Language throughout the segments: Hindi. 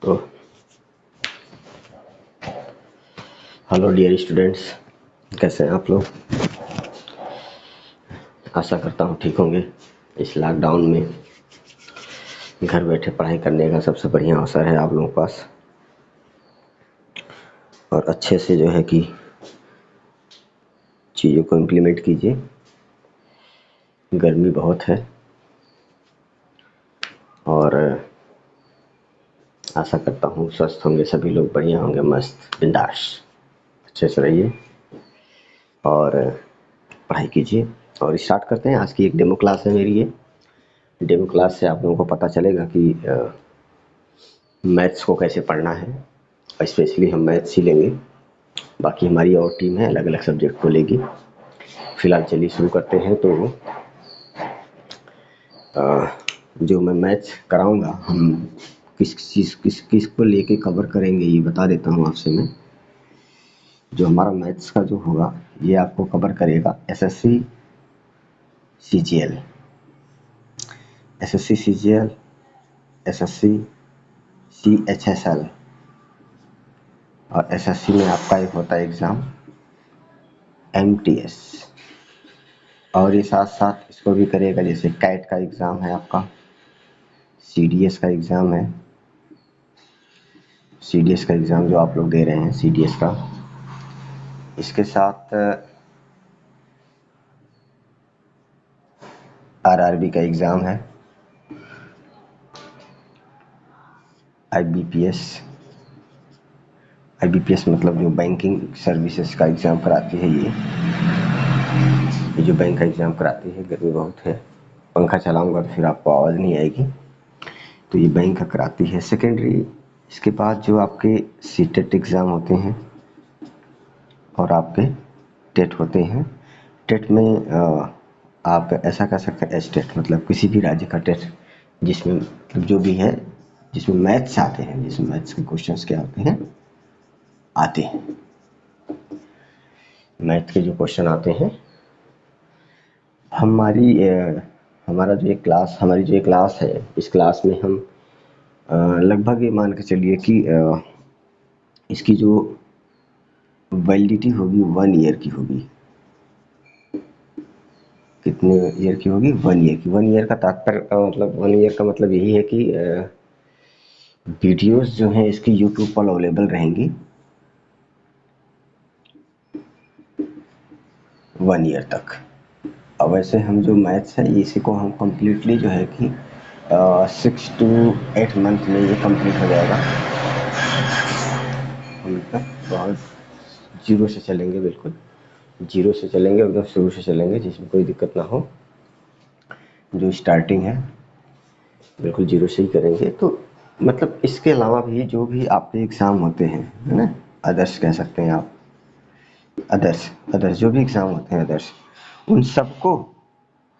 तो हेलो डियर स्टूडेंट्स, कैसे हैं आप लोग। आशा करता हूँ ठीक होंगे। इस लॉकडाउन में घर बैठे पढ़ाई करने का सबसे बढ़िया अवसर है आप लोगों के पास, और अच्छे से जो है कि चीज़ों को इम्प्लीमेंट कीजिए। गर्मी बहुत है और आशा करता हूँ स्वस्थ होंगे सभी लोग, बढ़िया होंगे, मस्त बिंदास अच्छे से रहिए और पढ़ाई कीजिए। और स्टार्ट करते हैं। आज की एक डेमो क्लास है मेरी। ये डेमो क्लास से आप लोगों को पता चलेगा कि मैथ्स को कैसे पढ़ना है। स्पेशली हम मैथ्स ही लेंगे, बाकी हमारी और टीम है अलग अलग सब्जेक्ट को लेगी। फिलहाल चलिए शुरू करते हैं। तो जो मैं मैथ्स कराऊंगा, हम किस चीज़ किस को लेके कवर करेंगे ये बता देता हूँ आपसे मैं। जो हमारा मैथ्स का जो होगा ये आपको कवर करेगा SSC CGL, SSC CGL, SSC CHSL, और एसएससी में आपका एक होता है एग्ज़ाम एमटीएस, और ये साथ साथ इसको भी करेगा। जैसे कैट का एग्ज़ाम है आपका, सीडीएस का एग्ज़ाम है, सीडीएस का एग्ज़ाम जो आप लोग दे रहे हैं सीडीएस का, इसके साथ आरआरबी का एग्ज़ाम है, आईबीपीएस, आईबीपीएस मतलब जो बैंकिंग सर्विसेज का एग्ज़ाम कराती है। ये जो बैंक का एग्ज़ाम कराती है। गर्मी बहुत है, पंखा चलाऊंगा तो फिर आपको आवाज़ नहीं आएगी। तो ये बैंक का कराती है सेकेंडरी। इसके बाद जो आपके सीटेट एग्ज़ाम होते हैं और आपके टेट होते हैं। टेट में आप ऐसा कर सकते हैं, एस्टेट मतलब किसी भी राज्य का टेट, जिसमें जो भी है, जिसमें मैथ्स आते हैं, जिसमें मैथ्स के क्वेश्चंस क्या आते हैं मैथ के जो क्वेश्चन आते हैं। हमारा जो एक क्लास हमारी जो एक क्लास है, इस क्लास में हम लगभग ये मान के चलिए कि इसकी जो वैलिडिटी होगी 1 ईयर की होगी। कितने ईयर की होगी? 1 ईयर की। 1 ईयर का तात्पर्य का मतलब 1 ईयर का मतलब यही है कि वीडियोस जो हैं इसकी यूट्यूब पर अवेलेबल रहेंगी 1 ईयर तक। अब वैसे हम जो मैथ्स है इसी को हम कम्प्लीटली जो है कि 6 to 8 मंथ में ये कंप्लीट हो जाएगा। हम बहुत जीरो से चलेंगे, बिल्कुल जीरो से चलेंगे, एकदम शुरू से चलेंगे, जिसमें कोई दिक्कत ना हो। जो स्टार्टिंग है बिल्कुल जीरो से ही करेंगे। तो मतलब इसके अलावा भी जो भी आपके एग्ज़ाम होते हैं, है ना, अदर्स कह सकते हैं आप, अदर्स जो भी एग्ज़ाम होते हैं अदर्स, उन सबको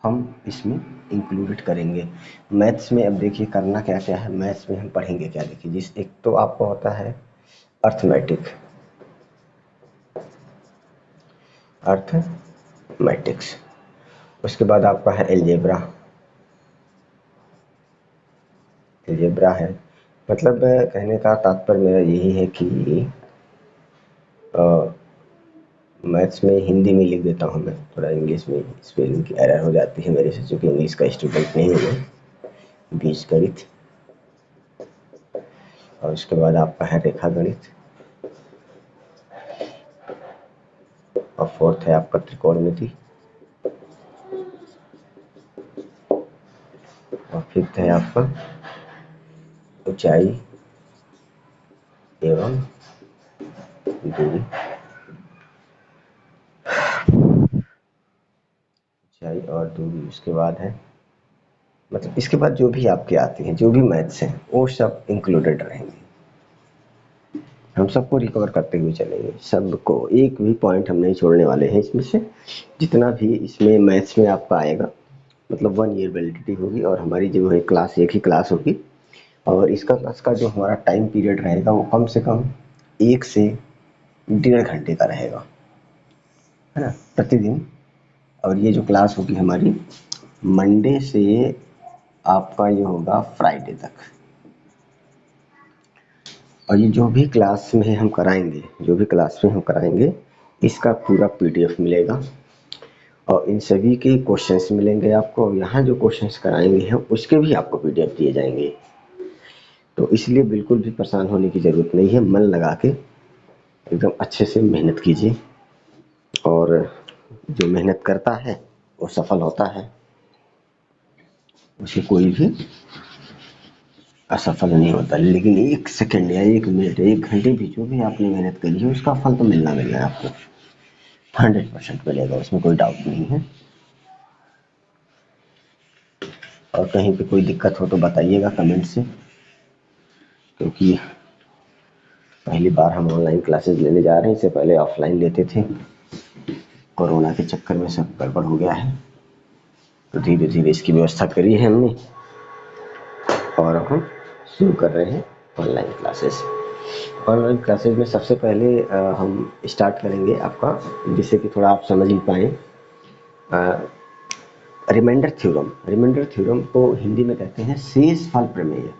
हम इसमें इंक्लूडेड करेंगे। मैथ्स में अब देखिए करना क्या क्या है। मैथ्स में हम पढ़ेंगे क्या, देखिए जिस एक तो आपको होता है अर्थमेटिक्स, उसके बाद आपका है एलजेब्रा है। मतलब कहने का तात्पर्य मेरा यही है कि मैथ्स में हिंदी में लिख देता हूँ मैं, थोड़ा इंग्लिश में स्पेलिंग की एरर हो जाती है मेरे से, चूँकि इंग्लिश का स्टूडेंट नहीं हूँ मैं। बीजगणित, और उसके बाद आपका है रेखा गणित, और फोर्थ है आपका त्रिकोणमिति, और फिफ्थ है आपका ऊंचाई एवं दूरी, ऊंचाई और दूरी। उसके बाद है मतलब इसके बाद जो भी आपके आते हैं, जो भी मैथ्स हैं, वो सब इंक्लूडेड रहेंगे। हम सबको रिकवर करते हुए चलेंगे, सबको, एक भी पॉइंट हम नहीं छोड़ने वाले हैं इसमें से। जितना भी इसमें मैथ्स में आपका आएगा, मतलब 1 ईयर वैलिडिटी होगी, और हमारी जो है क्लास एक ही क्लास होगी। और इसका क्लास का जो हमारा टाइम पीरियड रहेगा वो कम से कम 1 से 1.5 घंटे का रहेगा, है ना, प्रतिदिन। और ये जो क्लास होगी हमारी मंडे से आपका ये होगा फ्राइडे तक। और ये जो भी क्लास में हम कराएंगे, जो भी क्लास में हम कराएंगे, इसका पूरा पीडीएफ मिलेगा और इन सभी के क्वेश्चंस मिलेंगे आपको। यहाँ जो क्वेश्चंस कराएंगे हम उसके भी आपको पीडीएफ दिए जाएंगे। तो इसलिए बिल्कुल भी परेशान होने की ज़रूरत नहीं है। मन लगा के एकदम अच्छे से मेहनत कीजिए और जो मेहनत करता है वो सफल होता है, उसे कोई भी असफल नहीं होता। लेकिन 1 सेकंड या 1 मिनट, 1 घंटे भी जो भी आपने मेहनत करी है उसका फल तो मिलना है आपको, 100% मिलेगा, उसमें कोई डाउट नहीं है। और कहीं पे कोई दिक्कत हो तो बताइएगा कमेंट से, क्योंकि पहली बार हम ऑनलाइन क्लासेस लेने जा रहे हैं। इससे पहले ऑफलाइन लेते थे, कोरोना के चक्कर में सब गड़बड़ हो गया है, तो धीरे धीरे इसकी व्यवस्था करी है हमने और अब हम शुरू कर रहे हैं ऑनलाइन क्लासेस। ऑनलाइन क्लासेस में सबसे पहले हम स्टार्ट करेंगे आपका, जिससे कि थोड़ा आप समझ ही पाएँ, रिमाइंडर थ्योरम। रिमाइंडर थ्योरम को हिंदी में कहते हैं शेषफल प्रमेय।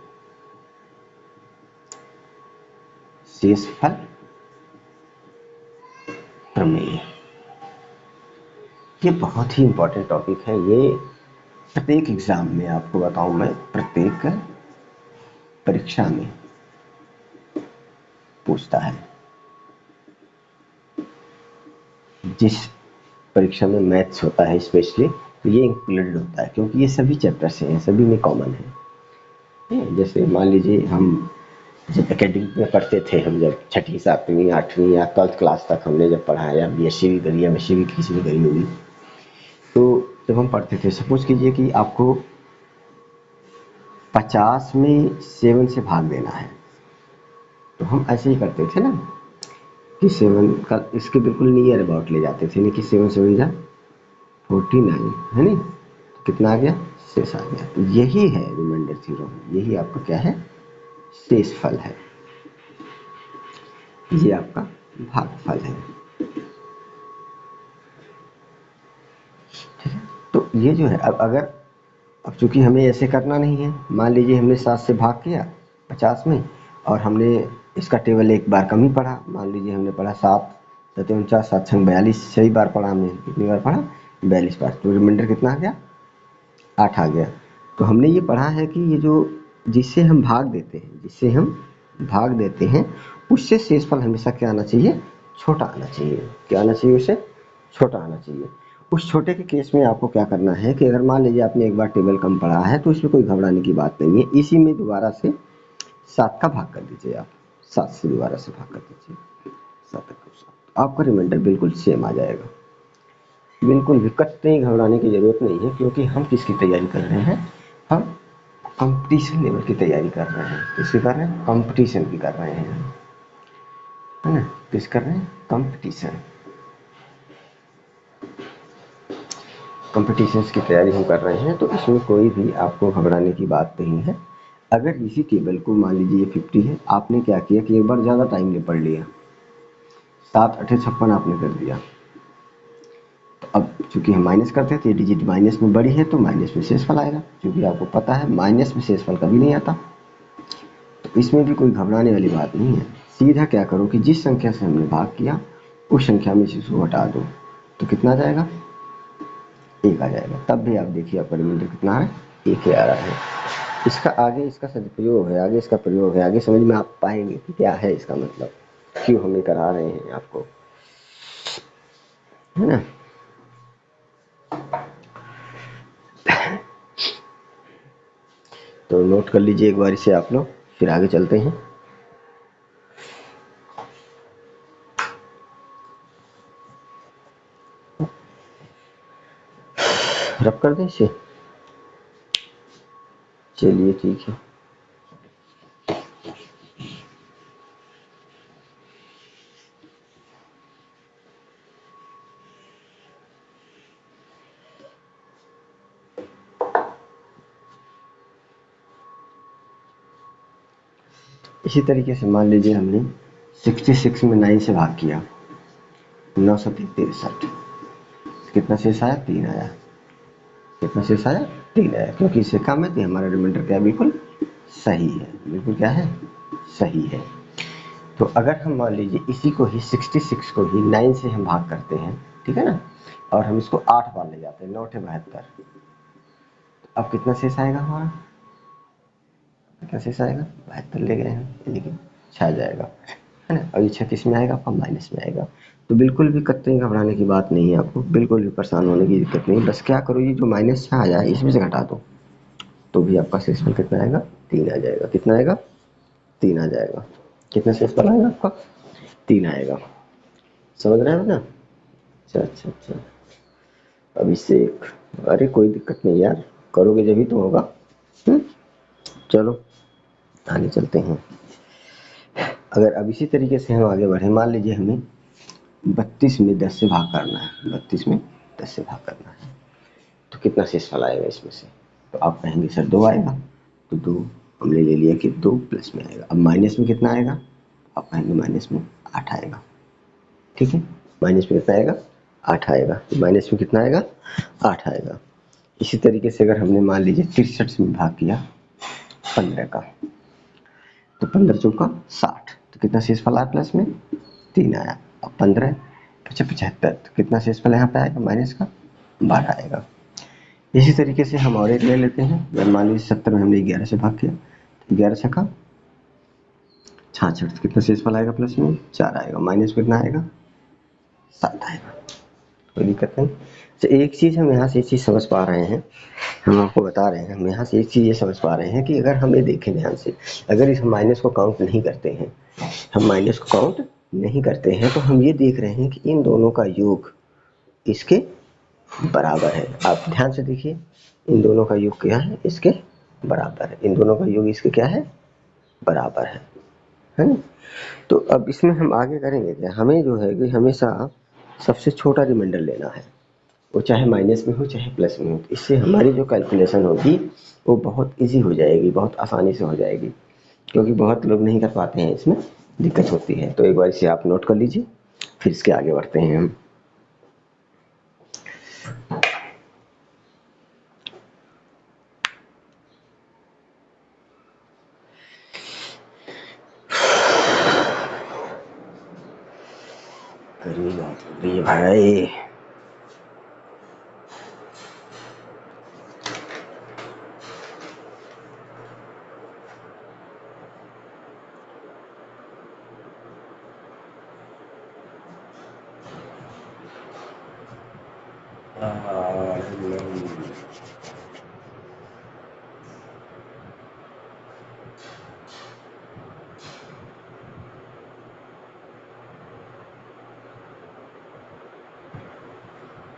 शेषफल प्रमेय ये बहुत ही इम्पोर्टेंट टॉपिक है। ये प्रत्येक एग्जाम में, आपको बताऊं मैं, प्रत्येक परीक्षा में पूछता है। जिस परीक्षा में मैथ्स होता है स्पेशली, तो ये इंक्लूडेड होता है, क्योंकि ये सभी चैप्टर से हैं, सभी में कॉमन है। जैसे मान लीजिए हम जब एकेडमिक में पढ़ते थे, हम जब 6ठी 7वीं 8वीं या 12th क्लास तक हमने जब पढ़ा है, या बीएससी भी करी, या एमएससी भी किसी भी करी होगी, तो जब हम पढ़ते थे, सपोज कीजिए कि आपको 50 में 7 से भाग देना है, तो हम ऐसे ही करते थे ना कि 7 का इसके बिल्कुल नियर अबाउट ले जाते थे, नहीं कि 7 7 जा 49 है नहीं, तो कितना आ गया, शेष आ गया। तो यही है रिमाइंडर थ्योरम, यही आपका क्या है, शेषफल है, ये आपका भागफल है। तो ये जो है, अब चूंकि हमें ऐसे करना नहीं है, मान लीजिए हमने 7 से भाग किया 50 में, और हमने इसका टेबल एक बार कम ही पढ़ा, मान लीजिए हमने पढ़ा 7 7 49 7 6 42, सही बार पढ़ा हमने, कितनी बार पढ़ा, 42 बार, तो रिमाइंडर कितना आ गया, 8 आ गया। तो हमने ये पढ़ा है कि ये जो जिससे हम भाग देते हैं, जिससे हम भाग देते हैं, उससे शेषफल हमेशा क्या आना चाहिए, छोटा आना चाहिए। क्या आना चाहिए, उससे छोटा आना चाहिए। उस छोटे के केस में आपको क्या करना है कि अगर मान लीजिए आपने एक बार टेबल कम पढ़ा है, तो इसमें कोई घबराने की बात नहीं है। इसी में दोबारा से 7 का भाग कर दीजिए, आप 7 से दोबारा से भाग कर दीजिए, 7 को 7, आपका रिमाइंडर बिल्कुल सेम आ जाएगा। बिल्कुल भी कतई घबराने की ज़रूरत नहीं है, क्योंकि हम किसकी तैयारी कर रहे हैं, हम कंपटीशन लेवल की तैयारी कर रहे हैं। किसकी कर रहे हैं, कंपटीशन की कर रहे हैं, है ना, किस कर रहे हैं, कंपटीशन, कंपटीशंस की तैयारी हम कर रहे हैं। तो इसमें कोई भी आपको घबराने की बात नहीं है। अगर इसी टेबल को मान लीजिए 50 है, आपने क्या किया कि एक बार ज़्यादा टाइम में पढ़ लिया, 7 8 56 आपने कर दिया, तो अब चूंकि हम माइनस करते हैं तो ये डिजिट माइनस में बड़ी है, तो माइनस में शेषफल आएगा, क्योंकि आपको पता है माइनस में शेषफल कभी नहीं आता। तो इसमें भी कोई घबराने वाली बात नहीं है। सीधा क्या करो कि जिस संख्या से हमने भाग किया उस संख्या में से इसको हटा दो, तो कितना आ जाएगा, 1 आ जाएगा। तब भी आप देखिए आपका रिमाइंडर कितना है, 1 ही आ रहा है। इसका आगे इसका सदुपयोग है, आगे इसका प्रयोग है, आगे समझ में आप पाएंगे कि क्या है इसका मतलब, क्यों हम ये करा रहे हैं आपको, है ना। तो नोट कर लीजिए एक बार इसे आप लोग, फिर आगे चलते हैं। रब कर दें इसे, चलिए ठीक है। इसी तरीके से मान लीजिए हमने 66 में 9 से भाग किया, 963, कितना शेष आया, 3 आया, कितना शेष आया, 3 आया, क्योंकि इससे कम है तो हमारा रिमाइंडर क्या है, बिल्कुल सही है, बिल्कुल क्या है, सही है। तो अगर हम मान लीजिए इसी को ही 66 को ही 9 से हम भाग करते हैं, ठीक है ना, और हम इसको 8 बार ले जाते हैं, 9 × 72, अब कितना शेष आएगा हमारा, कितना शेष आएगा, 72 ले गए हैं, यानी कि 6 जाएगा, है ना। और ये 36 में आएगा, आपका माइनस में आएगा। तो बिल्कुल भी कतई घबराने की बात नहीं है, आपको बिल्कुल भी परेशान होने की दिक्कत नहीं। बस क्या करो, ये जो माइनस 6 आया है इसमें से घटा दो, तो भी आपका शेषफल कितना आएगा, 3 आ जाएगा। कितना आएगा, 3 आ जाएगा। कितना शेषफल आएगा आपका, 3 आएगा। समझ रहे हो ना। अच्छा अच्छा अच्छा, अब इससे एक, अरे कोई दिक्कत नहीं यार, करोगे जब ही तो होगा। चलो आगे चलते हैं। अगर अब इसी तरीके से हम आगे बढ़े, मान लीजिए हमें 32 में 10 से भाग करना है, 32 में 10 से भाग करना है, तो कितना शेषफल आएगा इसमें से, तो आप कहेंगे सर 2 आएगा, तो 2 हमने ले लिया कि 2 प्लस में आएगा। अब माइनस में कितना आएगा, आप कहेंगे माइनस में 8 आएगा, ठीक है, माइनस में कितना आएगा, 8 आएगा, तो माइनस में कितना आएगा, 8 आएगा। इसी तरीके से अगर हमने मान लीजिए 63 में भाग किया 15 का, तो 15 चौका 60, तो कितना शेषफल आया प्लस में, 3 आया। अब 15 75, तो कितना शेषफल यहाँ पे आएगा माइनस का, 12 आएगा। इसी तरीके से हम और एक ले लेते हैं, मान लीजिए 70 में हमने 11 से भाग किया, 11 छक्का 66, तो कितना शेषफल आएगा प्लस में, 4 आएगा, माइनस कितना आएगा, 7 आएगा। कोई दिक्कत नहीं। तो एक चीज़ हम यहाँ से एक चीज़ समझ पा रहे हैं, हम आपको बता रहे हैं, हम यहाँ से एक चीज़ ये समझ पा रहे हैं कि अगर हम ये देखें ध्यान से, अगर इस माइनस को काउंट नहीं करते हैं, हम माइनस को काउंट नहीं करते हैं, तो हम ये देख रहे हैं कि इन दोनों का योग इसके बराबर है। आप ध्यान से देखिए, इन दोनों का योग क्या है, इसके बराबर है। इन दोनों का योग इसके क्या है, बराबर है ना। तो अब इसमें हम आगे करेंगे क्या, हमें जो है कि हमेशा सबसे छोटा रिमाइंडर लेना है, वो चाहे माइनस में हो चाहे प्लस में हो। इससे हमारी जो कैलकुलेशन होगी वो बहुत इजी हो जाएगी, बहुत आसानी से हो जाएगी, क्योंकि बहुत लोग नहीं कर पाते हैं, इसमें दिक्कत होती है। तो एक बार इसे आप नोट कर लीजिए, फिर इसके आगे बढ़ते हैं हम। अरे भाई,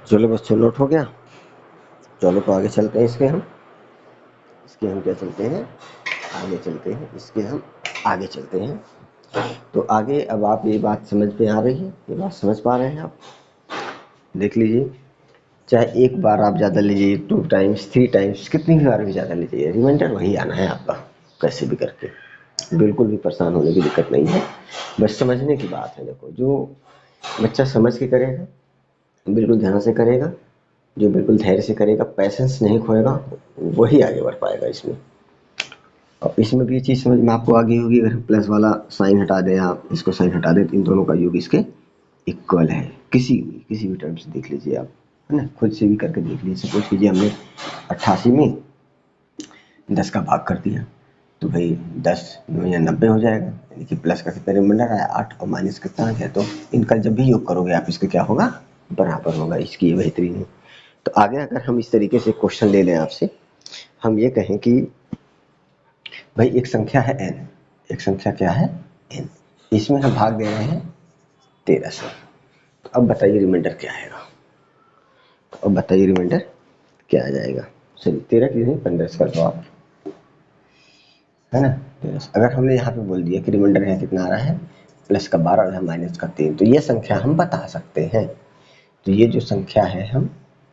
चलो बच्चों नोट हो गया। चलो तो आगे चलते हैं, इसके हम क्या चलते हैं, आगे चलते हैं, इसके हम आगे चलते हैं। तो आगे अब आप ये बात समझ में आ रही है, ये बात समझ पा रहे हैं आप, देख लीजिए, चाहे एक बार आप ज़्यादा लीजिए, 2 टाइम्स 3 टाइम्स, कितनी भी बार भी ज़्यादा लीजिए, रिमाइंडर वही आना है आपका, कैसे भी करके। बिल्कुल भी परेशान होने की दिक्कत नहीं है, बस समझने की बात है। देखो, जो बच्चा समझ के करेगा, बिल्कुल ध्यान से करेगा, जो बिल्कुल धैर्य से करेगा, पैसेंस नहीं खोएगा, वही आगे बढ़ पाएगा इसमें। और इसमें भी ये चीज़ समझ में आपको आ गई होगी, अगर प्लस वाला साइन हटा दें, आप इसको साइन हटा दें, तो इन दोनों का योग इसके इक्वल है। किसी भी टर्म से देख लीजिए आप, है ना, खुद से भी करके देख लीजिए। सपोज कीजिए हमने 88 में 10 का भाग कर दिया, तो भाई 10 या 90 हो जाएगा, यानी कि प्लस का कितना रिमाइंडर आया, 8, और माइनस कितना है, तो इनका जब भी योग करोगे आप, इसका क्या होगा, बराबर होगा। इसकी ये बेहतरीन है। तो आगे अगर हम इस तरीके से क्वेश्चन ले लें आपसे, हम ये कहें कि भाई एक संख्या है n, एक संख्या क्या है n, इसमें हम भाग दे रहे हैं 13 से। तो अब बताइए रिमाइंडर क्या आएगा, तो अब बताइए रिमाइंडर क्या आ जाएगा। चलिए 13 की नहीं 15 से कर दो आप, है ना। 13 अगर हमने यहाँ पे बोल दिया कि रिमाइंडर है कितना आ रहा है, प्लस का 12 और है माइनस का 3, तो ये संख्या हम बता सकते हैं। तो ये जो संख्या है हम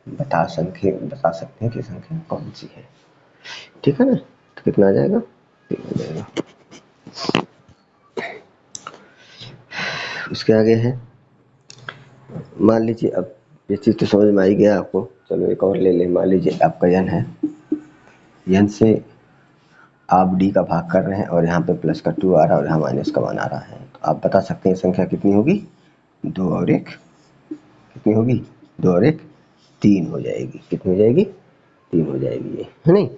बता सकते हैं कि संख्या कौन सी है, ठीक है ना। तो कितना आ जाएगा, 3 आ जाएगा। उसके आगे है, मान लीजिए अब ये चीज़ तो समझ में आई गया आपको। चलो एक और ले लें, मान लीजिए आपका n है, n से आप d का भाग कर रहे हैं, और यहाँ पे प्लस का 2 आ रहा है और यहाँ माइनस का 1 आ रहा है। तो आप बता सकते हैं संख्या कितनी होगी, 2 और 1 कितनी होगी, 2 और 1 3 हो जाएगी। कितनी हो जाएगी, 3 हो जाएगी ये, है नहीं।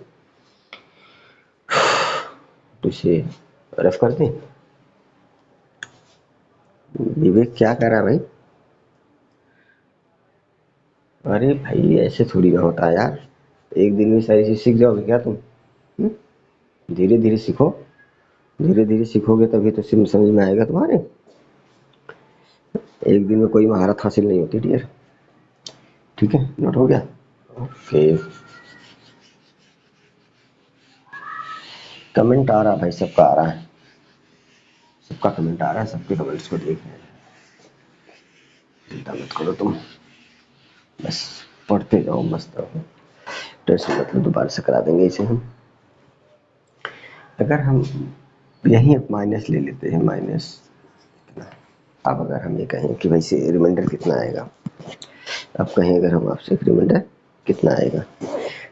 तो इसे रफ कर दें। विवेक क्या कर रहा है भाई, अरे भाई ऐसे थोड़ी ना होता है यार, एक दिन में सारी चीज सीख जाओगे क्या तुम, धीरे धीरे सीखो, धीरे धीरे सीखोगे तभी तो समझ में आएगा तुम्हारे। एक दिन में कोई महारत हासिल नहीं होती डियर। ठीक है, नोट हो गया। ओके, कमेंट आ रहा भाई, सबका आ रहा है, सबका कमेंट आ रहा है, सबके कमेंट्स को देख रहे हैं। चिंता मत करो तुम, बस पढ़ते जाओ, मस्त रहो, टेंशन मतलब दोबारा से करा देंगे इसे हम। अगर हम यहीं माइनस ले लेते हैं, माइनस, अब अगर हम ये कहें कि भाई से रिमाइंडर कितना आएगा, अब कहें अगर हम आपसे रिमाइंडर कितना आएगा,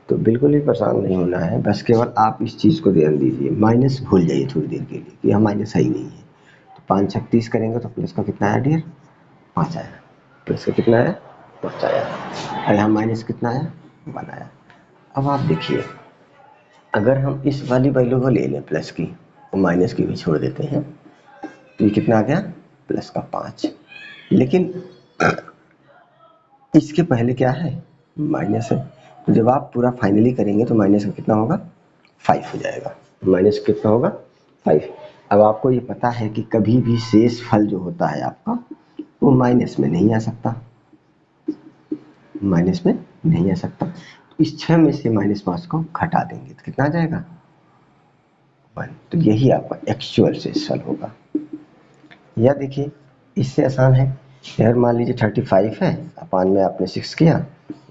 तो बिल्कुल भी परेशान नहीं होना है, बस केवल आप इस चीज़ को ध्यान दीजिए, माइनस भूल जाइए थोड़ी देर के लिए कि यहाँ माइनस है ही नहीं है। तो 5 छक 30 करेंगे तो प्लस का कितना आया डियर, 5 आया, प्लस का कितना आया, 5 आया, और यहाँ माइनस कितना आया, 1 आया। अब आप देखिए, अगर हम इस वाली वैल्यू को ले लें प्लस की और माइनस की भी छोड़ देते हैं, तो ये कितना आ गया, प्लस का 5, लेकिन इसके पहले क्या है, माइनस है। तो जब आप पूरा फाइनली करेंगे तो माइनस का कितना होगा, 5 हो जाएगा, माइनस कितना होगा, 5। अब आपको ये पता है कि कभी भी शेष फल जो होता है आपका वो माइनस में नहीं आ सकता, माइनस में नहीं आ सकता। तो इस 6 में से -5 को घटा देंगे तो कितना आ जाएगा, 1। तो यही आपका एक्चुअल शेष फल होगा। या देखिए, इससे आसान है, यार मान लीजिए 35 है, अपान में आपने 6 किया,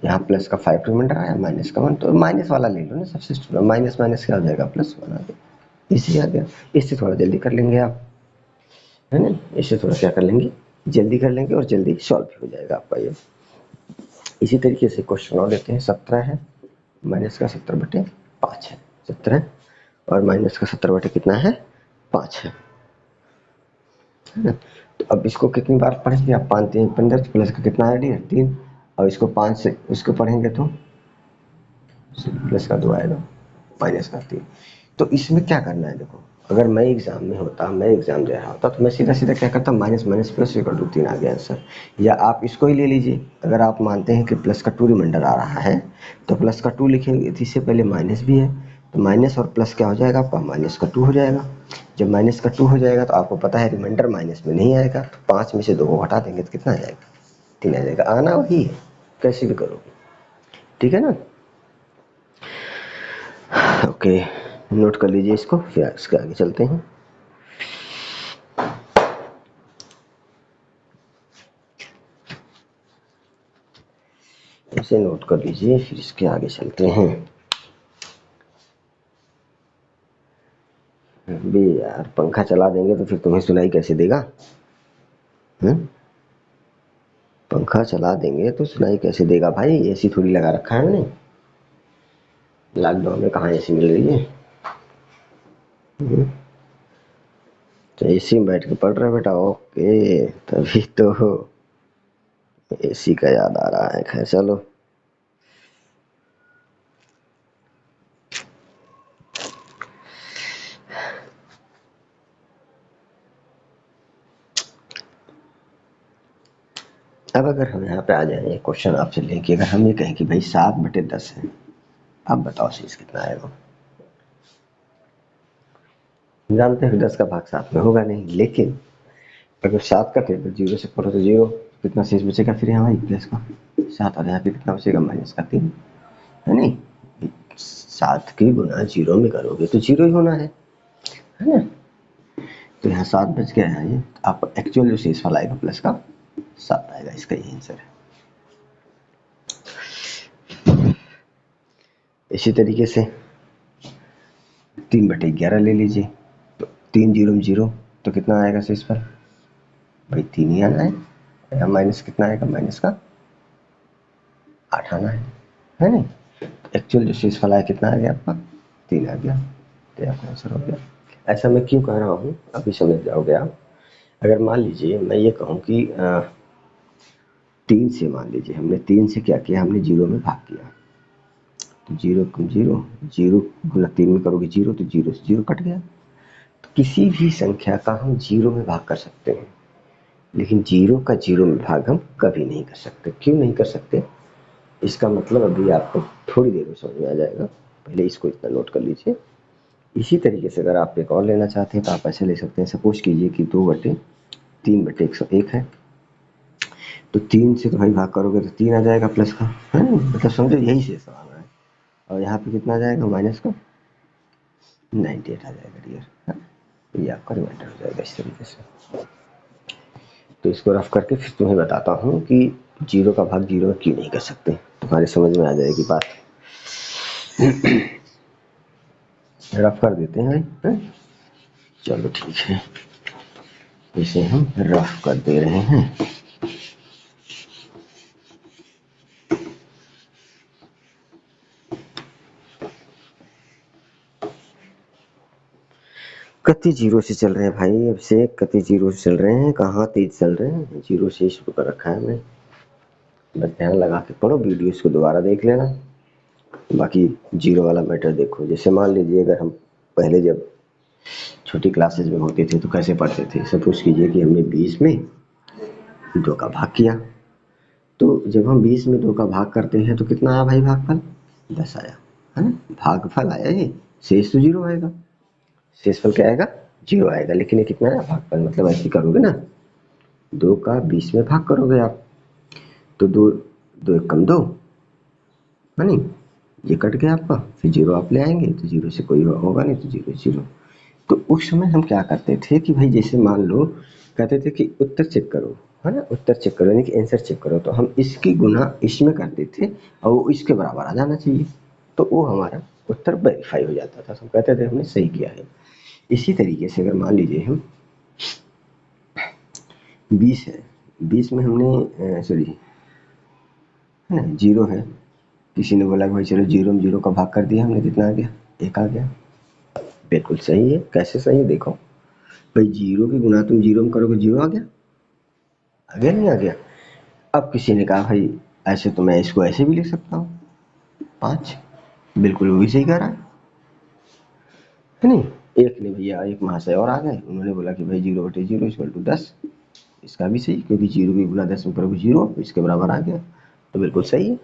यहाँ प्लस का 5 रिमाइंडर आया, माइनस का 1, तो माइनस वाला ले लो ना सबसे, माइनस माइनस क्या हो जाएगा, प्लस 1 आ गया, इसी आ गया। इससे थोड़ा जल्दी कर लेंगे आप, है ना, इससे थोड़ा क्या कर लेंगे, जल्दी कर लेंगे और जल्दी सॉल्व भी हो जाएगा आपका ये। इसी तरीके से क्वेश्चन और लेते हैं, 17 है, माइनस का 70/5 है, 17 और माइनस का 70 कितना है, 5 है ना। तो अब इसको कितनी बार पढ़ेंगे आप, 5 3 15, प्लस का कितना है डियर, 3, और इसको 5 से इसको पढ़ेंगे तो प्लस का 2 आएगा, माइनस का 3। तो इसमें क्या करना है, देखो अगर मैं एग्जाम में होता, मैं एग्जाम दे रहा होता, तो मैं सीधा सीधा क्या करता, minus minus plus equal to 3 आ गया आंसर। या आप इसको ही ले लीजिए, अगर आप मानते हैं कि प्लस का 2 रिमाइंडर आ रहा है तो प्लस का 2 लिखेंगे, इससे पहले माइनस भी है, तो माइनस और प्लस क्या हो जाएगा आपका, माइनस का 2 हो जाएगा। जब माइनस का 2 हो जाएगा तो आपको पता है रिमाइंडर माइनस में नहीं आएगा, तो 5 में से 2 को हटा देंगे तो कितना आ जाएगा, 3 आ जाएगा। आना वही है, कैसे भी करोगे, ठीक है ना। ओके, नोट कर लीजिए इसको, फिर इसके आगे चलते हैं। इसे नोट कर लीजिए, फिर इसके आगे चलते हैं। बे यार, पंखा चला देंगे तो फिर तुम्हें सुनाई कैसे देगा, पंखा चला देंगे तो सुनाई कैसे देगा भाई, एसी थोड़ी लगा रखा है हमने, लॉकडाउन में कहाँ एसी मिल रही है। तो एसी में बैठ के पढ़ रहे बेटा, ओके, तभी तो एसी का याद आ रहा है, खैर चलो। अब अगर हम यहाँ पे आ जाए, क्वेश्चन आपसे लेके अगर हम ये कहें कि भाई 7/10 है, अब बताओ शेष कितना आएगा। जानते हैं 10 का भाग 7 में होगा नहीं, लेकिन अगर 7 का टेबल 0 से पढ़ो तो 0, कितना शेष बचेगा फिर यहाँ भाई, प्लस का 7, और यहाँ पे कितना बचेगा, माइनस का 3, है नहीं। 7 की गुना 0 में करोगे तो 0 ही होना है ना। तो यहाँ 7 बच गया है, ये आपका एक्चुअल जो शेष वाला आएगा प्लस का 7 आएगा, इसका ये आंसर है। इसी तरीके से 3/11 ले लीजिए, तो 3 0 में 0, तो कितना आएगा शेष पर, भाई 3 ही आना है, यहाँ माइनस कितना आएगा, माइनस का 8 आना है नहीं। एक्चुअल जो शेष वाला है कितना आ गया आपका, 3 आ गया, तो आपका आंसर हो गया। ऐसा मैं क्यों कह रहा हूँ अभी समझ जाओगे आप। अगर मान लीजिए मैं ये कहूँ कि 3 से, मान लीजिए हमने 3 से क्या किया, हमने 0 में भाग किया, तो 0 0 0 गुना 3 में करोगे 0, तो 0 से 0 कट गया। तो किसी भी संख्या का हम 0 में भाग कर सकते हैं, लेकिन 0 का 0 में भाग हम कभी नहीं कर सकते। क्यों नहीं कर सकते, इसका मतलब अभी आपको थोड़ी देर में समझ में आ जाएगा, पहले इसको इतना नोट कर लीजिए। इसी तरीके से अगर आप एक और लेना चाहते हैं तो आप ऐसे ले सकते हैं। सपोज कीजिए कि 2/3/101 है, तो 3 से तो भाई भाग करोगे तो 3 आ जाएगा प्लस का, है ना, मतलब समझो यही शेष सवाल है। और यहाँ पे कितना आ जाएगा, माइनस का 98 आ जाएगा डियर, है ना? ये आपका रिमाइंडर हो जाएगा इस तरीके से। तो इसको रफ करके फिर तुम्हें बताता हूँ कि 0 का भाग 0 में क्यों नहीं कर सकते, तुम्हारे समझ में आ जाएगी बात। रफ कर देते हैं भाई, है? चलो ठीक है, इसे हम रफ कर दे रहे हैं। कति 0 से चल रहे हैं भाई, अब से कति 0 से चल रहे हैं, कहाँ तेज चल रहे हैं, 0 से शुरू कर रखा है हमने। बस ध्यान लगा के पढ़ो, वीडियोस को दोबारा देख लेना। बाकी 0 वाला मैटर देखो, जैसे मान लीजिए अगर हम पहले जब छोटी क्लासेज में होते थे तो कैसे पढ़ते थे। सपोज कीजिए कि हमने 20 में 2 का भाग किया, तो जब हम 20 में 2 का भाग करते हैं तो कितना आया भाई भागफल, 10 आया, है ना, भागफल आया, ये शेष तो 0 आएगा, शेषफल क्या आएगा, 0 आएगा। लेकिन ये कितना है भागफल, मतलब ऐसे करोगे ना, 2 का 20 में भाग करोगे आप, तो 2 2 एक कम 2, है नहीं, ये कट गया आपका, फिर 0 आप ले आएंगे तो 0 से कोई होगा नहीं, तो 0 0। तो उस समय हम क्या करते थे कि भाई जैसे मान लो कहते थे कि उत्तर चेक करो, है ना, उत्तर चेक करो यानी कि आंसर चेक करो, तो हम इसकी गुना इसमें करते थे और वो इसके बराबर आ जाना चाहिए, तो वो हमारा उत्तर वेरीफाई हो जाता था, तो हम कहते थे हमने सही किया है। इसी तरीके से अगर मान लीजिए हम 20 है, 20 में हमने सॉरी, है ना, 0 है, किसी ने बोला कि भाई चलो 0 में 0 का भाग कर दिया हमने, कितना आ गया, 1 आ गया। बिल्कुल सही है, कैसे सही है देखो भाई, 0 की गुना तुम 0 में करोगे 0 आ गया, आ गया नहीं आ गया। अब किसी ने कहा भाई ऐसे तो मैं इसको ऐसे भी लिख सकता हूँ 5, बिल्कुल वो भी सही कह रहा है नहीं। एक ने भैया, एक महाशय और आ गए, उन्होंने बोला कि भाई 0/0 इक्वल टू 10, इसका भी सही, क्योंकि 0 की गुना 10 में करोगे 0, इसके बराबर आ गया, तो बिल्कुल सही है।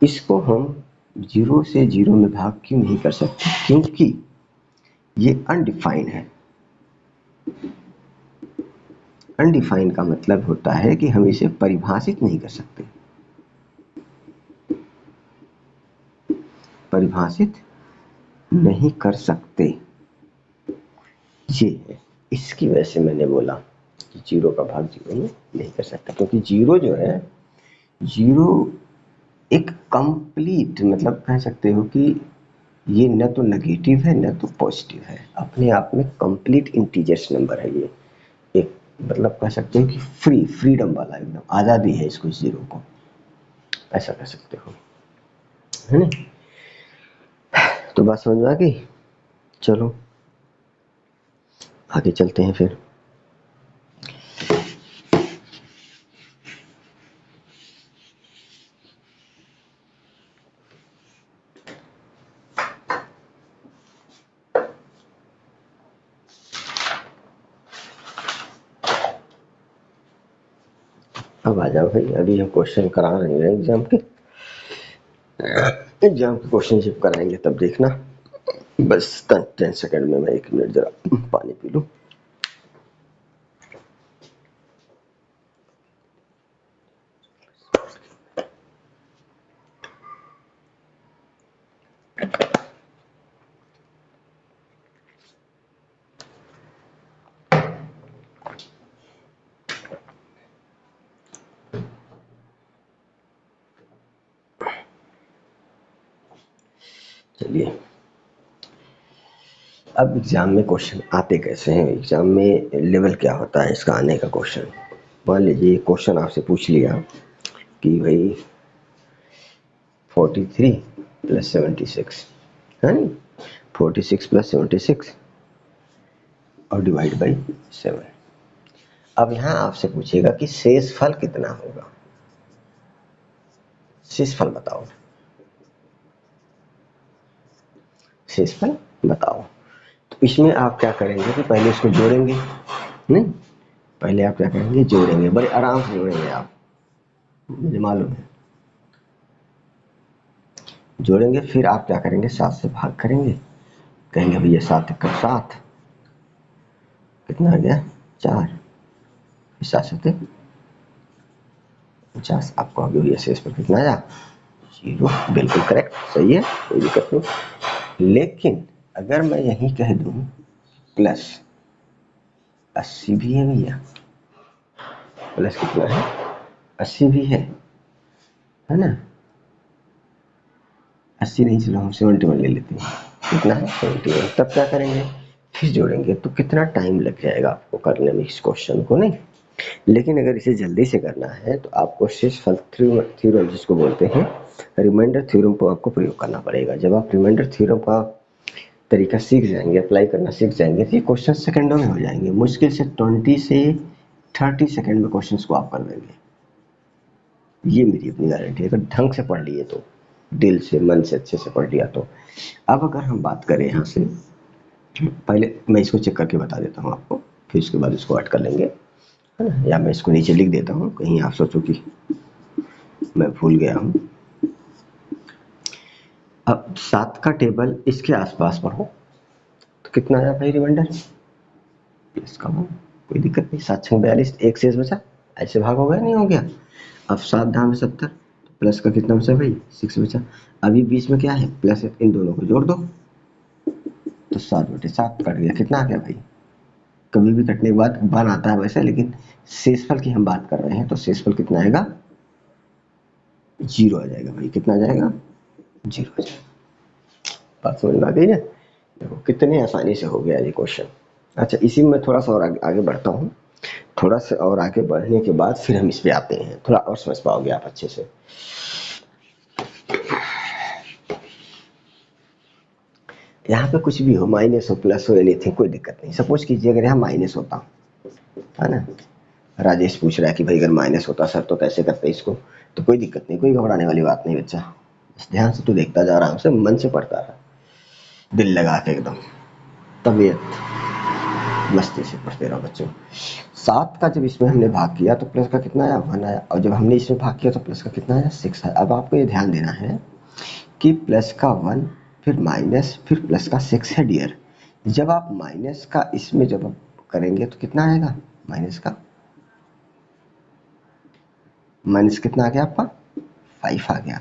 इसको हम 0 से 0 में भाग क्यों नहीं कर सकते, क्योंकि ये अनडिफाइंड है। अनडिफाइंड का मतलब होता है कि हम इसे परिभाषित नहीं कर सकते, परिभाषित नहीं कर सकते, ये है। इसकी वजह से मैंने बोला कि 0 का भाग 0 में नहीं कर सकता, क्योंकि 0 जो है, 0 एक कंप्लीट, मतलब कह सकते हो कि ये न तो नेगेटिव है न तो पॉजिटिव है, अपने आप में कंप्लीट इंटीजर्स नंबर है ये। एक मतलब कह सकते हो कि फ्रीडम वाला, एकदम आज़ादी है इसको, 0 को, ऐसा कह सकते हो, है ना। तो बात समझ में आ गई, चलो आगे चलते हैं फिर। अब आ जाओ भाई, अभी हम क्वेश्चन करा रहे हैं एग्जाम के, एग्जाम के क्वेश्चन जब कराएंगे तब देखना। बस 10 सेकंड में मैं 1 मिनट जरा पानी पी लूं। चलिए, अब एग्जाम में क्वेश्चन आते कैसे हैं, एग्जाम में लेवल क्या होता है इसका आने का क्वेश्चन। मान लीजिए क्वेश्चन आपसे पूछ लिया कि भाई 43 + 76, है नहीं, 46 + 76 और डिवाइड बाई 7, अब यहाँ आपसे पूछेगा कि शेषफल कितना होगा, शेषफल बताओ, शेषफल बताओ। तो इसमें आप क्या करेंगे कि पहले इसको जोड़ेंगे, नहीं पहले आप क्या करेंगे, जोड़ेंगे, बड़े आराम से जोड़ेंगे आप, मुझे मालूम है। जोड़ेंगे, फिर आप क्या करेंगे, 7 से भाग करेंगे, कहेंगे भैया 7 × 7 कितना आ गया, 4, 7 × 50, आपको आगे भैया शेष पर कितना आया, 0, बिल्कुल करेक्ट, सही है, कोई दिक्कत नहीं। लेकिन अगर मैं यही कह दूं प्लस 80 भी है भैया, प्लस कितना है, 80 भी है ना, 80 नहीं, चलो हम 71 ले लेते हैं, कितना है 71, तब क्या करेंगे, फिर जोड़ेंगे। तो कितना टाइम लग जाएगा आपको करने में इस क्वेश्चन को, नहीं। लेकिन अगर इसे जल्दी से करना है तो आपको शेषफल थ्योरम जिसको बोलते हैं रिमाइंडर थ्योरम को आपको प्रयोग करना पड़ेगा। जब आप रिमाइंडर थ्योरम का तरीका सीख जाएंगे, अप्लाई करना सीख जाएंगे, तो ये क्वेश्चन सेकंडों में हो जाएंगे, मुश्किल से 20 से 30 सेकंड में क्वेश्चंस को आप कर लेंगे, ये मेरी अपनी गारंटी है, अगर ढंग से पढ़ लिए तो, दिल से मन से अच्छे से पढ़ लिया तो। अब अगर हम बात करें यहाँ से, पहले मैं इसको चेक करके बता देता हूँ आपको, फिर उसके बाद इसको ऐड कर लेंगे, है ना, या मैं इसको नीचे लिख देता हूँ, कहीं आप सोचो कि मैं भूल गया हूँ। अब 7 का टेबल इसके आसपास पढ़ो, तो कितना आया भाई रिमाइंडर, प्लस का वो, कोई दिक्कत नहीं, 7 × 42, एक शेष बचा, ऐसे भाग हो गया, नहीं हो गया। अब 7 धाम 70, तो प्लस का कितना बचा भाई, 6 बचा। अभी बीच में क्या है, प्लस है, इन दोनों को जोड़ दो, तो 7/7 कट गया, कितना आ गया भाई, कभी भी कटने के बाद 1 आता है वैसे, लेकिन शेषफल की हम बात कर रहे हैं, तो शेषफल कितना आएगा, 0 आ जाएगा भाई, कितना आ जाएगा, 0 आ जाएगा। बात समझ में आ गई ना, देखो कितने आसानी से हो गया ये क्वेश्चन। अच्छा, इसी में थोड़ा सा और आगे बढ़ता हूँ, थोड़ा सा और आगे बढ़ने के बाद फिर हम इस पे आते हैं, थोड़ा और समझ पाओगे आप अच्छे से। यहाँ पे कुछ भी हो, माइनस हो, प्लस हो, एनीथिंग, कोई दिक्कत नहीं। सपोज कीजिए अगर यहाँ माइनस होता, है ना, राजेश पूछ रहा है कि भाई अगर माइनस होता सर तो कैसे करते इसको, तो कोई दिक्कत नहीं, कोई घबराने वाली बात नहीं बच्चा, बस ध्यान से तू देखता जा, आराम से मन से पढ़ता रहा, दिल लगा के एकदम, तबीयत मस्ती से पढ़ते रहो बच्चों। 7 का जब इसमें हमने भाग किया तो प्लस का कितना आया, 1 आया, और जब हमने इसमें भाग किया तो प्लस का कितना आया, 6 आया। अब आपको ये ध्यान देना है कि प्लस का 1 फिर माइनस फिर प्लस का 6 है डियर। जब आप माइनस का इसमें जब आप करेंगे तो कितना आएगा, माइनस का, माइनस कितना आ गया आपका, 5 आ गया।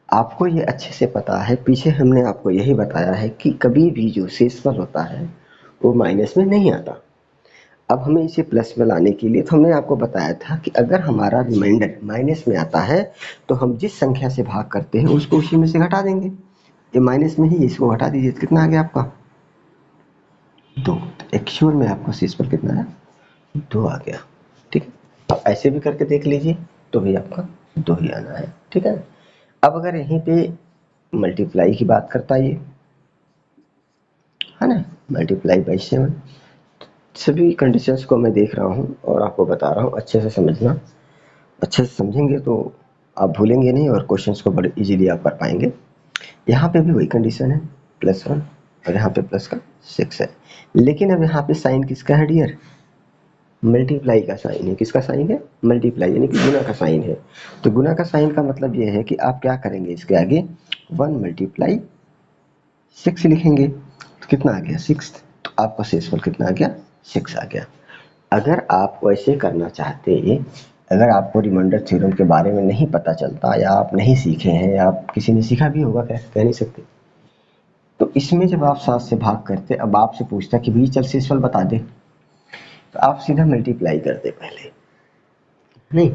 आपको ये अच्छे से पता है, पीछे हमने आपको यही बताया है कि कभी भी जो शेषफल होता है वो माइनस में नहीं आता। अब हमें इसे प्लस में लाने के लिए तो हमने आपको बताया था कि अगर हमारा रिमाइंडर माइनस में आता है तो हम जिस संख्या से भाग करते हैं उसको उसी में से घटा देंगे। ये माइनस में ही, इसको घटा दीजिए, कितना आ गया आपका, 2। एक्चुअल में आपका शेषफल कितना है, 2 आ गया, ठीक है। अब ऐसे भी करके देख लीजिए तो भी आपका 2 ही आना है, ठीक है। अब अगर यहीं पे मल्टीप्लाई की बात करता ये, है ना, मल्टीप्लाई बाई 7, सभी कंडीशंस को मैं देख रहा हूँ और आपको बता रहा हूँ, अच्छे से समझना, अच्छे से समझेंगे तो आप भूलेंगे नहीं और क्वेश्चंस को बड़े इजीली आप कर पाएंगे। यहाँ पे भी वही कंडीशन है, +1, और यहाँ पे प्लस का 6 है, लेकिन अब यहाँ पे साइन किसका है डियर, मल्टीप्लाई का साइन है, किसका साइन है, मल्टीप्लाई, यानी कि गुना का साइन है। तो गुना का साइन का मतलब ये है कि आप क्या करेंगे, इसके आगे 1 × 6 लिखेंगे, तो कितना आ गया, 6, तो आपका शेषफल कितना आ गया, 6 आ गया। अगर आप वैसे करना चाहते, अगर आपको रिमाइंडर थ्योरम के बारे में नहीं पता चलता, या आप नहीं सीखे हैं, या आप किसी ने सीखा भी होगा, कह नहीं सकते, तो इसमें जब आप 7 से भाग करते, अब आपसे पूछता कि भई चल शेषफल बता दे, तो आप सीधा मल्टीप्लाई करते पहले, नहीं,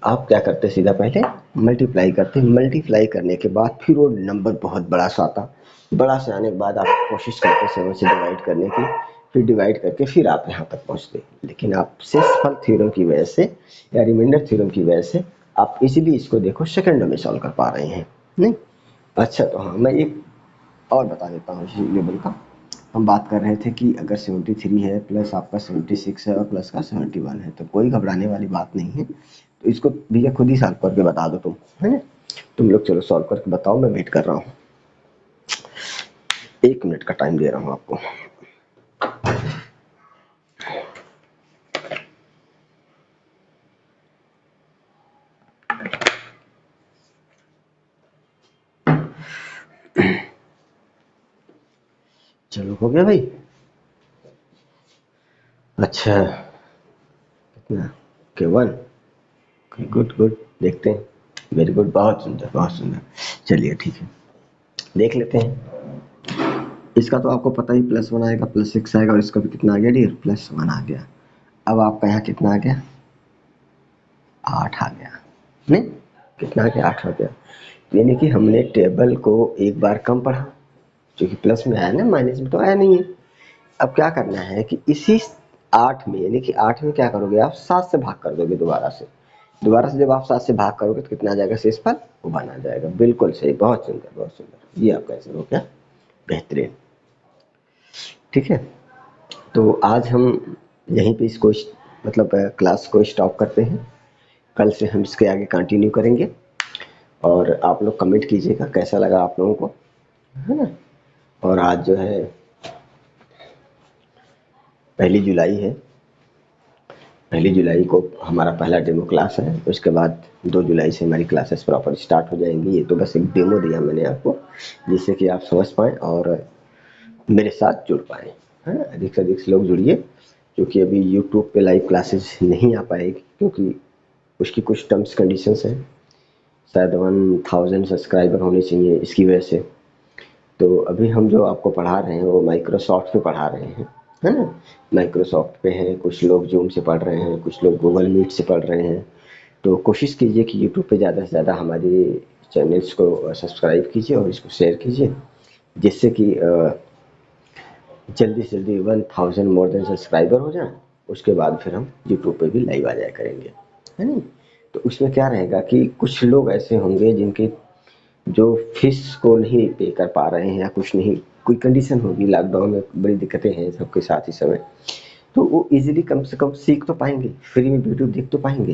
आप क्या करते, सीधा पहले मल्टीप्लाई करते, मल्टीप्लाई करने के बाद फिर वो नंबर बहुत बड़ा सा आता, बड़ा से आने के बाद आप कोशिश करते 7 से डिवाइड करने की, फिर डिवाइड करके फिर आप यहाँ तक पहुँचते। लेकिन आप शेषफल थ्योरम की वजह से या रिमाइंडर थ्योरम की वजह से आप इजीली इसको देखो सेकंडों में सॉल्व कर पा रहे हैं, नहीं। अच्छा, तो हाँ, मैं एक और बता देता हूँ इसी लेवल का, हम बात कर रहे थे कि अगर 73 है प्लस आपका 76 है और प्लस का 71 है तो कोई घबराने वाली बात नहीं है। तो इसको भैया खुद ही सॉल्व करके बता दो तुम, है ना। तुम लोग चलो सॉल्व करके बताओ, मैं वेट कर रहा हूँ। 1 मिनट का टाइम दे रहा हूँ आपको। चलो हो गया भाई। अच्छा कितना, के 1, गुड गुड, देखते हैं। वेरी गुड, बहुत सुंदर बहुत सुंदर। चलिए ठीक है, देख लेते हैं। इसका तो आपको पता ही, +1 आएगा, +6 आएगा, और इसका भी कितना आ गया डियर, +1 आ गया। अब आपका यहाँ कितना आ गया, 8 आ गया। नहीं, कितना आ गया, 8 आ गया। यानी कि हमने टेबल को एक बार कम पढ़ा, क्योंकि प्लस में आया ना, माइनस में तो आया नहीं है। अब क्या करना है कि इसी 8 में, यानी कि 8 में क्या करोगे आप, 7 से भाग कर दोगे दोबारा से। दोबारा से जब आप 7 से भाग करोगे तो कितना आ जाएगा शेषफल, 1 आ जाएगा। बिल्कुल सही, बहुत सुंदर बहुत सुंदर, ये आपका आंसर हो गया, बेहतरीन। ठीक है, तो आज हम यहीं पे इसको मतलब क्लास को स्टॉप करते हैं। कल से हम इसके आगे कंटिन्यू करेंगे, और आप लोग कमेंट कीजिएगा कैसा लगा आप लोगों को, है ना। और आज जो है 1 जुलाई है, 1 जुलाई को हमारा पहला डेमो क्लास है। उसके बाद 2 जुलाई से हमारी क्लासेस प्रॉपर स्टार्ट हो जाएंगी। ये तो बस एक डेमो दिया मैंने आपको, जिससे कि आप समझ पाएँ और मेरे साथ जुड़ पाएँ, है ना। अधिक से अधिक लोग जुड़िए, क्योंकि अभी यूट्यूब पे लाइव क्लासेस नहीं आ पाएगी, क्योंकि उसकी कुछ टर्म्स कंडीशंस हैं। शायद 1000 सब्सक्राइबर होने चाहिए इसकी वजह से। तो अभी हम जो आपको पढ़ा रहे हैं वो माइक्रोसॉफ्ट पे पढ़ा रहे हैं, है ना। माइक्रोसॉफ्ट पे हैं, कुछ लोग जूम से पढ़ रहे हैं, कुछ लोग गूगल मीट से पढ़ रहे हैं। तो कोशिश कीजिए कि यूट्यूब पे ज़्यादा से ज़्यादा हमारी चैनल्स को सब्सक्राइब कीजिए और इसको शेयर कीजिए, जिससे कि जल्दी से जल्दी 1000 मोर देन सब्सक्राइबर हो जाए। उसके बाद फिर हम यूट्यूब पे भी लाइव आ जाया करेंगे, है नहीं। तो उसमें क्या रहेगा कि कुछ लोग ऐसे होंगे जिनके जो फीस को नहीं पे कर पा रहे हैं, या कुछ नहीं, कोई कंडीशन होगी, लॉकडाउन में बड़ी दिक्कतें हैं सबके साथ इस समय। तो वो इजीली कम से कम सीख तो पाएंगे, फ्री में वीडियो देख तो पाएंगे,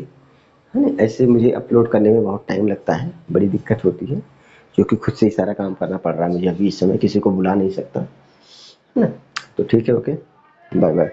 है ना। ऐसे मुझे अपलोड करने में बहुत टाइम लगता है, बड़ी दिक्कत होती है, क्योंकि खुद से ही सारा काम करना पड़ रहा है मुझे अभी इस समय, किसी को बुला नहीं सकता, है ना। तो ठीक है, ओके, बाय बाय।